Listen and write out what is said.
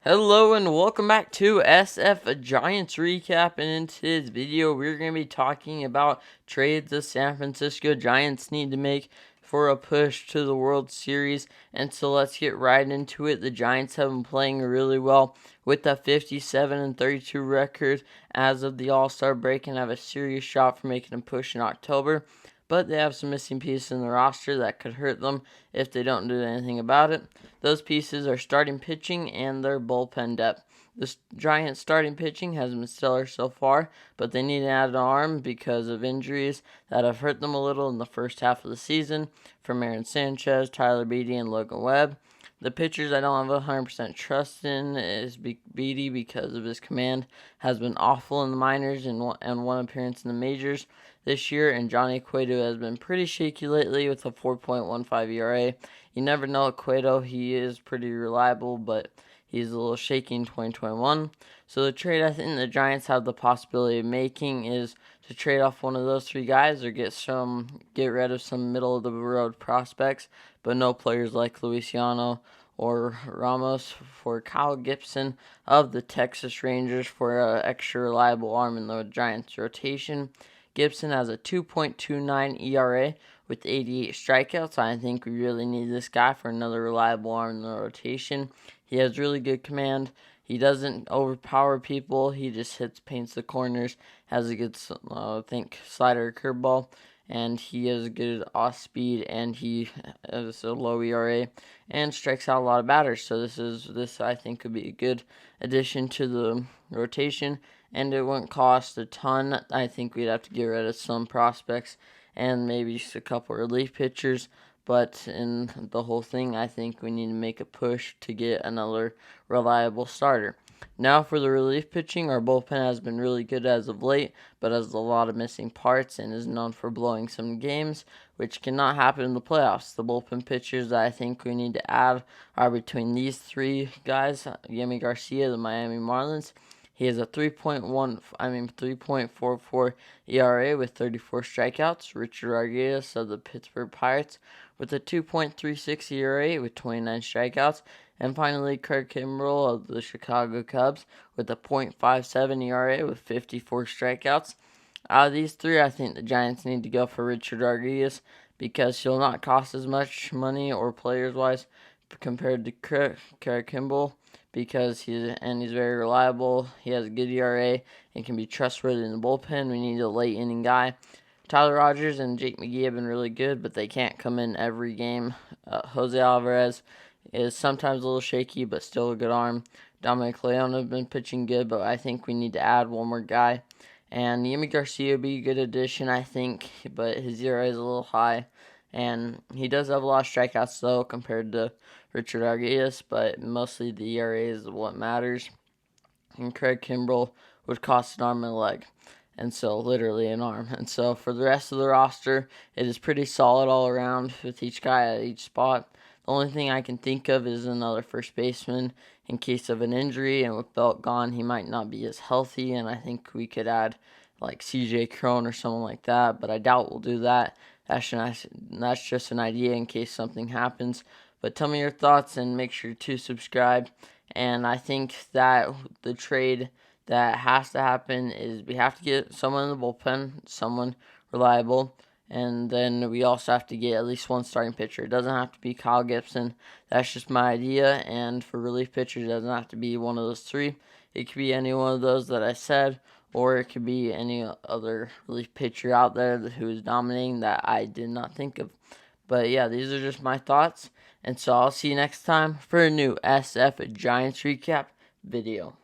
Hello and welcome back to SF Giants Recap, and in today's video we're going to be talking about trades the San Francisco Giants need to make for a push to the World Series. And so let's get right into it. The Giants have been playing really well with a 57-32 record as of the All-Star break and have a serious shot for making a push in October. But they have some missing pieces in the roster that could hurt them if they don't do anything about it. Those pieces are starting pitching and their bullpen depth. The Giants' starting pitching has been stellar so far, but they need to add an arm because of injuries that have hurt them a little in the first half of the season from Aaron Sanchez, Tyler Beede, and Logan Webb. The pitchers I don't have 100% trust in is Beede because of his command has been awful in the minors and one appearance in the majors this year, and Johnny Cueto has been pretty shaky lately with a 4.15 ERA. You never know with Cueto. He is pretty reliable, but he's a little shaky in 2021. So the trade I think the Giants have the possibility of making is to trade off one of those three guys or get rid of some middle of the road prospects, but no players like Luciano or Ramos, for Kyle Gibson of the Texas Rangers for an extra reliable arm in the Giants rotation. Gibson has a 2.29 ERA with 88 strikeouts. I think we really need this guy for another reliable arm in the rotation. He has really good command. He doesn't overpower people. He just paints the corners, has a good, slider curveball, and he has good off speed, and he has a low ERA and strikes out a lot of batters. So this I think could be a good addition to the rotation, and it wouldn't cost a ton. I think we'd have to get rid of some prospects and maybe just a couple relief pitchers. But in the whole thing, I think we need to make a push to get another reliable starter. Now for the relief pitching, our bullpen has been really good as of late, but has a lot of missing parts and is known for blowing some games, which cannot happen in the playoffs. The bullpen pitchers that I think we need to add are between these three guys: Yimi Garcia, the Miami Marlins. He has a 3.44 ERA with 34 strikeouts. Richard Rodriguez of the Pittsburgh Pirates with a 2.36 ERA with 29 strikeouts. And finally, Craig Kimbrel of the Chicago Cubs with a .57 ERA with 54 strikeouts. Out of these three, I think the Giants need to go for Richard Rodriguez because he'll not cost as much money or players-wise compared to Craig Kimbrel, because he's very reliable. He has a good ERA and can be trustworthy in the bullpen. We need a late inning guy. Tyler Rogers and Jake McGee have been really good, but they can't come in every game. Jose Alvarez is sometimes a little shaky, but still a good arm. Dominic Leone have been pitching good, but I think we need to add one more guy. And Yimi Garcia would be a good addition, I think, but his ERA is a little high. And he does have a lot of strikeouts, though, compared to Richard Rodriguez, but mostly the ERA is what matters. And Craig Kimbrel would cost an arm and a leg, and so literally an arm. And so for the rest of the roster, it is pretty solid all around with each guy at each spot. The only thing I can think of is another first baseman in case of an injury, and with Belt gone, he might not be as healthy, and I think we could add like CJ Cron or someone like that, but I doubt we'll do that. That's just an idea in case something happens. But tell me your thoughts and make sure to subscribe. And I think that the trade that has to happen is we have to get someone in the bullpen, someone reliable, and then we also have to get at least one starting pitcher. It doesn't have to be Kyle Gibson. That's just my idea. And for relief pitchers, it doesn't have to be one of those three. It could be any one of those that I said, or it could be any other relief pitcher out there who is dominating that I did not think of. But yeah, these are just my thoughts. And so I'll see you next time for a new SF Giants recap video.